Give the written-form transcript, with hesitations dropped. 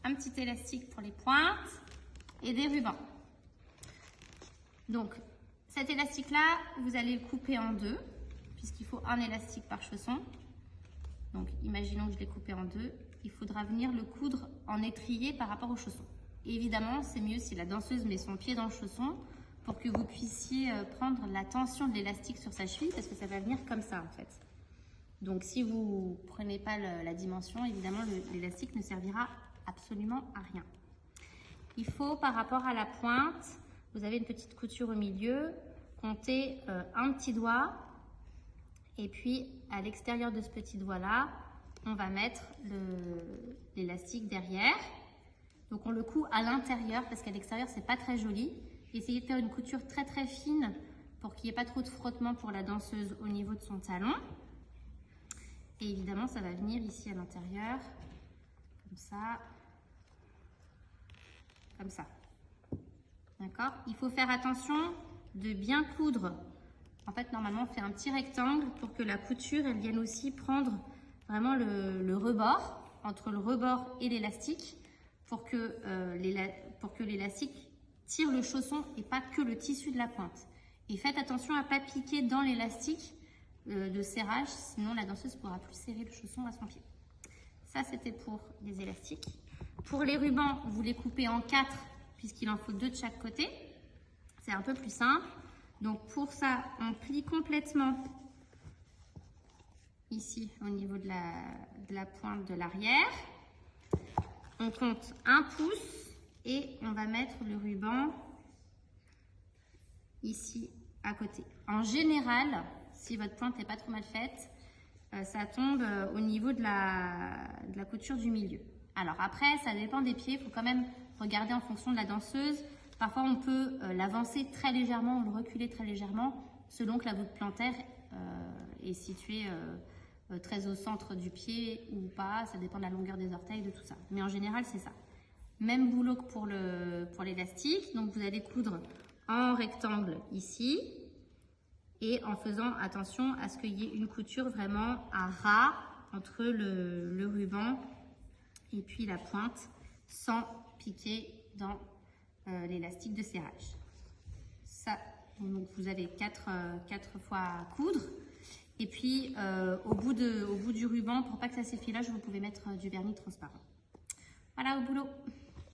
un petit élastique pour les pointes et des rubans. Donc, cet élastique-là, vous allez le couper en deux, puisqu'il faut un élastique par chausson. Donc, imaginons que je l'ai coupé en deux. Il faudra venir le coudre en étrier par rapport au chausson. Et évidemment, c'est mieux si la danseuse met son pied dans le chausson pour que vous puissiez prendre la tension de l'élastique sur sa cheville, parce que ça va venir comme ça, en fait. Donc, si vous ne prenez pas la dimension, évidemment, l'élastique ne servira absolument à rien. Il faut, par rapport à la pointe, vous avez une petite couture au milieu, comptez un petit doigt, et puis à l'extérieur de ce petit doigt-là, on va mettre l'élastique derrière. Donc on le coud à l'intérieur, parce qu'à l'extérieur, c'est pas très joli. Essayez de faire une couture très très fine pour qu'il n'y ait pas trop de frottement pour la danseuse au niveau de son talon. Et évidemment, ça va venir ici à l'intérieur, comme ça. Comme ça. D'accord? Il faut faire attention de bien coudre. En fait, normalement, on fait un petit rectangle pour que la couture, elle vienne aussi prendre vraiment le rebord, entre le rebord et l'élastique, pour que l'élastique tire le chausson et pas que le tissu de la pointe. Et faites attention à ne pas piquer dans l'élastique de serrage, sinon la danseuse ne pourra plus serrer le chausson à son pied. Ça, c'était pour les élastiques. Pour les rubans, vous les coupez en 4, puisqu'il en faut 2 de chaque côté. C'est un peu plus simple. Donc pour ça, on plie complètement ici au niveau de la pointe de l'arrière. On compte 1 pouce et on va mettre le ruban ici à côté. En général, si votre pointe n'est pas trop mal faite, ça tombe au niveau de la couture du milieu. Alors après, ça dépend des pieds, il faut quand même regarder en fonction de la danseuse. Parfois, on peut l'avancer très légèrement ou le reculer très légèrement selon que la voûte plantaire est située très au centre du pied ou pas. Ça dépend de la longueur des orteils, de tout ça. Mais en général, c'est ça. Même boulot que pour l'élastique. Donc, vous allez coudre en rectangle ici et en faisant attention à ce qu'il y ait une couture vraiment à ras entre le ruban et puis la pointe sans piquer dans l'élastique de serrage. Ça, donc vous avez 4 fois à coudre. Et puis au bout du ruban, pour pas que ça s'effiloche, vous pouvez mettre du vernis transparent. Voilà, au boulot!